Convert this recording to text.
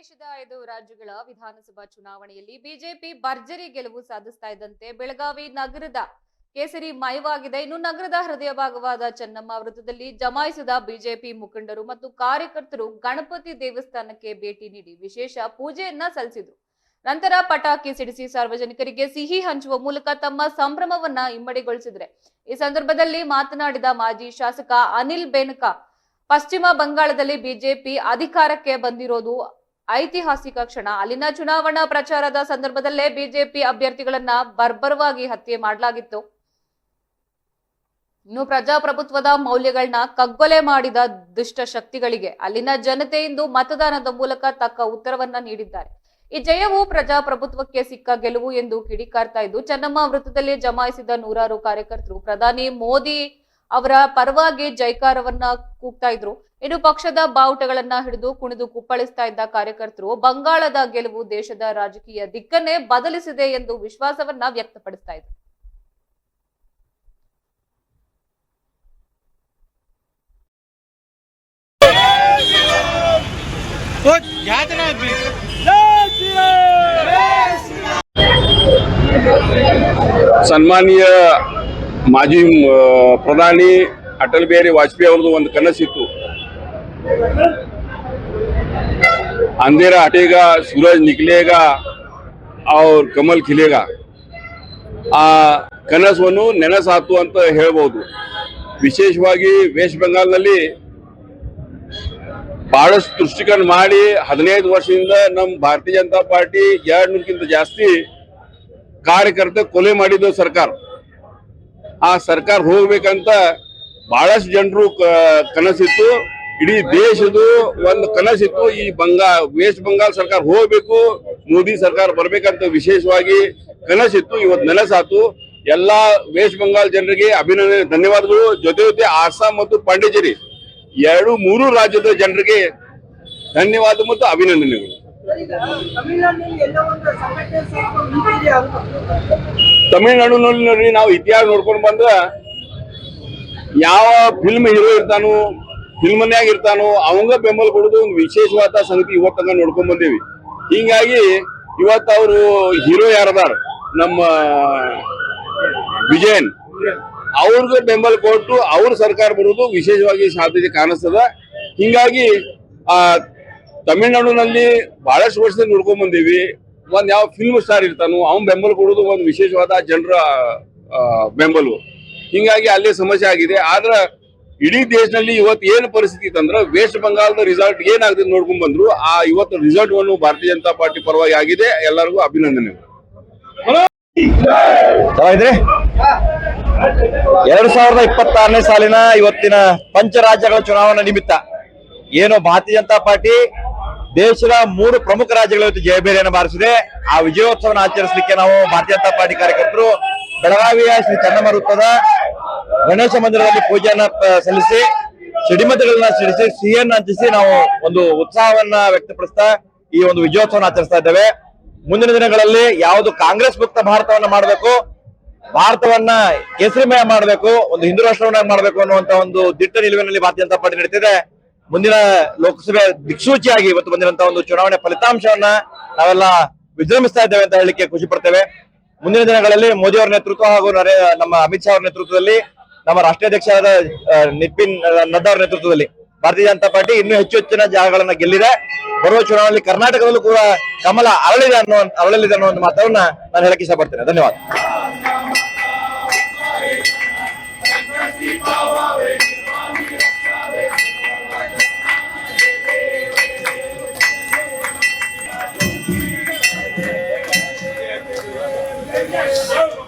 ದೇಶದ 5 ರಾಜ್ಯಗಳ ವಿಧಾನಸಭಾ ಚುನಾವಣೆಯಲ್ಲಿ ಬಿಜೆಪಿ ಭರ್ಜರಿ ಗೆಲುವು ಸಾಧಿಸ್ತಾ ಇದ್ದಂತೆ ಬೆಳಗಾವಿ ನಗರದ ಕೇಸರಿ ಮಯವಾಗಿದೆ. ಇನ್ನು ನಗರದ ಹೃದಯ ಭಾಗವಾದ ಚೆನ್ನಮ್ಮ ವೃತ್ತದಲ್ಲಿ ಜಮಾಯಿಸಿದ ಬಿಜೆಪಿ ಮುಖಂಡರು ಮತ್ತು ಕಾರ್ಯಕರ್ತರು ಗಣಪತಿ ದೇವಸ್ಥಾನಕ್ಕೆ ಭೇಟಿ ನೀಡಿ ವಿಶೇಷ ಪೂಜೆಯನ್ನ ಸಲ್ಲಿಸಿದರು. ನಂತರ ಪಟಾಕಿ ಸಿಡಿಸಿ ಸಾರ್ವಜನಿಕರಿಗೆ ಸಿಹಿ ಹಂಚುವ ಮೂಲಕ ತಮ್ಮ ಸಂಭ್ರಮವನ್ನ ಇಮ್ಮಡಿಗೊಳಿಸಿದರೆ ಈ ಸಂದರ್ಭದಲ್ಲಿ ಮಾತನಾಡಿದ ಮಾಜಿ ಶಾಸಕ ಅನಿಲ್ ಬೆನಕ, ಪಶ್ಚಿಮ ಬಂಗಾಳದಲ್ಲಿ ಬಿಜೆಪಿ ಅಧಿಕಾರಕ್ಕೆ ಬಂದಿರೋದು ಐತಿಹಾಸಿಕ ಕ್ಷಣ. ಅಲ್ಲಿನ ಚುನಾವಣಾ ಪ್ರಚಾರದ ಸಂದರ್ಭದಲ್ಲೇ ಬಿಜೆಪಿ ಅಭ್ಯರ್ಥಿಗಳನ್ನ ಬರ್ಬರವಾಗಿ ಹತ್ಯೆ ಮಾಡಲಾಗಿತ್ತು. ಇನ್ನು ಪ್ರಜಾಪ್ರಭುತ್ವದ ಮೌಲ್ಯಗಳನ್ನ ಕಗ್ಗೊಲೆ ಮಾಡಿದ ದುಷ್ಟ ಶಕ್ತಿಗಳಿಗೆ ಅಲ್ಲಿನ ಜನತೆ ಇಂದು ಮತದಾನದ ಮೂಲಕ ತಕ್ಕ ಉತ್ತರವನ್ನ ನೀಡಿದ್ದಾರೆ. ಈ ಜಯವು ಪ್ರಜಾಪ್ರಭುತ್ವಕ್ಕೆ ಸಿಕ್ಕ ಗೆಲುವು ಎಂದು ಕಿಡಿಕಾರ್ತಾ ಇದ್ದು ಚೆನ್ನಮ್ಮ ವೃತ್ತದಲ್ಲಿ ಜಮಾಯಿಸಿದ ನೂರಾರು ಕಾರ್ಯಕರ್ತರು ಪ್ರಧಾನಿ ಮೋದಿ ಅವರ ಪರವಾಗಿ ಜೈಕಾರವನ್ನ ಕೂಗ್ತಾ ಇದ್ರು. ಇನ್ನು ಪಕ್ಷದ ಬಾವುಟಗಳನ್ನ ಹಿಡಿದು ಕುಣಿದು ಕುಪ್ಪಳಿಸ್ತಾ ಇದ್ದ ಕಾರ್ಯಕರ್ತರು ಬಂಗಾಳದ ಗೆಲುವು ದೇಶದ ರಾಜಕೀಯ ದಿಕ್ಕನ್ನೇ ಬದಲಿಸಿದೆ ಎಂದು ವಿಶ್ವಾಸವನ್ನ ವ್ಯಕ್ತಪಡಿಸ್ತಾ ಇದ್ರು. ಸನ್ಮಾನೀಯ ಮಾಜಿ ಪ್ರಧಾನಿ ಅಟಲ್ ಬಿಹಾರಿ ವಾಜಪೇಯಿ ಅವರದು ಒಂದು ಕನಸಿತ್ತು. अंधेरा हटेगा, सूरज निकलेगा और ಕಮಲ್ ಖಿಲೇಗಾ. ಆ ಕನಸನ್ನು ನೆನಸಾತು ಅಂತ ಹೇಳಬಹುದು. ವಿಶೇಷವಾಗಿ ವೆಸ್ಟ್ ಬೆಂಗಾಲ್ನಲ್ಲಿ ಬಹಳಷ್ಟು ದೃಷ್ಟಿಕೋನ ಮಾಡಿ 15 ವರ್ಷದಿಂದ ನಮ್ಮ ಭಾರತೀಯ ಜನತಾ ಪಾರ್ಟಿ 200ಕ್ಕಿಂತ ಜಾಸ್ತಿ ಕಾರ್ಯಕರ್ತ ಕೊಲೆ ಮಾಡಿದ್ದು ಸರ್ಕಾರ. ಆ ಸರ್ಕಾರ ಹೋಗ್ಬೇಕಂತ ಬಹಳಷ್ಟು ಜನರು ಕನಸಿತ್ತು. ಇಡೀ ದೇಶದ ಒಂದು ಕನಸಿತ್ತು, ಈ ವೆಸ್ಟ್ ಬೆಂಗಾಲ್ ಸರ್ಕಾರ ಹೋಗ್ಬೇಕು, ಮೋದಿ ಸರ್ಕಾರ ಬರ್ಬೇಕಂತ ವಿಶೇಷವಾಗಿ ಕನಸಿತ್ತು. ಇವತ್ತು ನೆನಸಾತು. ಎಲ್ಲಾ ವೆಸ್ಟ್ ಬೆಂಗಾಲ್ ಜನರಿಗೆ ಅಭಿನಂದನೆ, ಧನ್ಯವಾದಗಳು. ಜೊತೆ ಆಸಾಂ ಮತ್ತು ಪಾಂಡಿಚೇರಿ 2-3 ರಾಜ್ಯದ ಜನರಿಗೆ ಧನ್ಯವಾದ ಮತ್ತು ಅಭಿನಂದನೆಗಳು. ತಮಿಳುನಾಡಿನಲ್ಲಿ ನಾವು ಇತಿಹಾಸ ನೋಡ್ಕೊಂಡು ಬಂದ್ರ ಯಾವ ಫಿಲ್ಮ್ ಹೀರೋ ಇರ್ತಾನೋ, ಫಿಲ್ಮ್ನ್ಯಾಗ ಇರ್ತಾನೋ ಅವಂಗ ಬೆಂಬಲ ಕೊಡೋದು ಒಂದು ವಿಶೇಷವಾದ ಸಂಗತಿ ಇವತ್ತಂಗ ನೋಡ್ಕೊಂಡ್ ಬಂದೇವಿ. ಹಿಂಗಾಗಿ ಇವತ್ತು ಅವರು ಹೀರೋ ಯಾರದಾರ, ನಮ್ಮ ವಿಜಯನ್, ಅವ್ರಿಗೆ ಬೆಂಬಲ ಕೊಟ್ಟು ಅವ್ರ ಸರ್ಕಾರ ಬರೋದು ವಿಶೇಷವಾಗಿ ಸಾಧ್ಯತೆ ಕಾಣಿಸ್ತದ. ಹಿಂಗಾಗಿ ತಮಿಳುನಾಡಿನಲ್ಲಿ ಬಹಳಷ್ಟು ವರ್ಷದಿಂದ ನೋಡ್ಕೊಂಡ್ ಬಂದೇವಿ. ಒಂದ್ ಯಾವ ಫಿಲ್ಮ್ ಸ್ಟಾರ್ ಇರ್ತಾನೋ ಅವ್ನ್ ಬೆಂಬಲ ಕೊಡೋದು ಒಂದು ವಿಶೇಷವಾದ ಜನರ ಬೆಂಬಲ. ಹಿಂಗಾಗಿ ಅಲ್ಲೇ ಸಮಸ್ಯೆ ಆಗಿದೆ. ಆದ್ರ ಇಡೀ ದೇಶದಲ್ಲಿ ಇವತ್ತು ಏನು ಪರಿಸ್ಥಿತಿ ಇತ್ತಂದ್ರ ವೆಸ್ಟ್ ಬೆಂಗಾಲ್ದ ರಿಸಲ್ಟ್ ಏನಾಗ್ತದೆ ನೋಡ್ಕೊಂಡ್ ಬಂದ್ರು. ಆ ಇವತ್ತು ರಿಸಲ್ಟ್ ಅನ್ನು ಭಾರತೀಯ ಜನತಾ ಪಾರ್ಟಿ ಪರವಾಗಿ ಆಗಿದೆ. ಎಲ್ಲರಿಗೂ ಅಭಿನಂದನೆ. 2026ನೇ ಸಾಲಿನ ಇವತ್ತಿನ ಪಂಚರಾಜ್ಯಗಳ ಚುನಾವಣಾ ನಿಮಿತ್ತ ಏನು ಭಾರತೀಯ ಜನತಾ ಪಾರ್ಟಿ ದೇಶದ 3 ಪ್ರಮುಖ ರಾಜ್ಯಗಳ ಜಯಬೇರಿಯನ್ನು ಬಾರಿಸಿದೆ. ಆ ವಿಜಯೋತ್ಸವನ ಆಚರಿಸಲಿಕ್ಕೆ ನಾವು ಭಾರತೀಯ ಜನತಾ ಪಾರ್ಟಿ ಕಾರ್ಯಕರ್ತರು ಬೆಳಗಾವಿಯ ಶ್ರೀ ಚೆನ್ನಮ್ಮ ವೃತ್ತದ ಗಣೇಶ ಮಂದಿರದಲ್ಲಿ ಪೂಜೆಯನ್ನ ಸಲ್ಲಿಸಿ ಸಿಡಿಮದ್ದುಗಳನ್ನ ಸಿಡಿಸಿ ಸಿಹಿಯನ್ನ ಹಂಚಿಸಿ ನಾವು ಒಂದು ಉತ್ಸಾಹವನ್ನ ವ್ಯಕ್ತಪಡಿಸ್ತಾ ಈ ಒಂದು ವಿಜಯೋತ್ಸವನ ಆಚರಿಸ್ತಾ ಇದ್ದೇವೆ. ಮುಂದಿನ ದಿನಗಳಲ್ಲಿ ಯಾವುದು ಕಾಂಗ್ರೆಸ್ ಮುಕ್ತ ಭಾರತವನ್ನ ಮಾಡಬೇಕು, ಭಾರತವನ್ನ ಕೇಸರಿಮಯ ಮಾಡಬೇಕು, ಒಂದು ಹಿಂದೂ ರಾಷ್ಟ್ರವನ್ನ ಮಾಡಬೇಕು ಅನ್ನುವಂತ ಒಂದು ದಿಟ್ಟ ನಿಲುವಿನಲ್ಲಿ ಭಾರತೀಯ ಜನತಾ ಪಾರ್ಟಿ ನಡೀತಿದೆ. ಮುಂದಿನ ಲೋಕಸಭೆ ದಿಕ್ಸೂಚಿಯಾಗಿ ಇವತ್ತು ಬಂದಿರುವಂತ ಒಂದು ಚುನಾವಣೆ ಫಲಿತಾಂಶವನ್ನ ನಾವೆಲ್ಲ ವಿಜೃಂಭಿಸ್ತಾ ಇದ್ದೇವೆ ಅಂತ ಹೇಳಲಿಕ್ಕೆ ಖುಷಿ ಪಡ್ತೇವೆ. ಮುಂದಿನ ದಿನಗಳಲ್ಲಿ ಮೋದಿ ಅವರ ನೇತೃತ್ವ ಹಾಗೂ ನಮ್ಮ ಅಮಿತ್ ಶಾ ಅವರ ನೇತೃತ್ವದಲ್ಲಿ, ನಮ್ಮ ರಾಷ್ಟ್ರೀಯ ಅಧ್ಯಕ್ಷರಾದ ನಿತಿನ್ ನಡ್ಡಾ ಅವರ ನೇತೃತ್ವದಲ್ಲಿ ಭಾರತೀಯ ಜನತಾ ಪಾರ್ಟಿ ಇನ್ನೂ ಹೆಚ್ಚಿನ ಜಾಗಗಳನ್ನ ಗೆಲ್ಲಿದೆ. ಬರುವ ಚುನಾವಣೆಯಲ್ಲಿ ಕರ್ನಾಟಕದಲ್ಲೂ ಕೂಡ ಕಮಲ ಅರಳಲಿದೆ ಅನ್ನೋ ಒಂದು ಮಾತನ್ನ ನಾನು ಹೇಳಕ್ಕೆ ಇಷ್ಟಪಡ್ತೇನೆ. ಧನ್ಯವಾದ. Yes.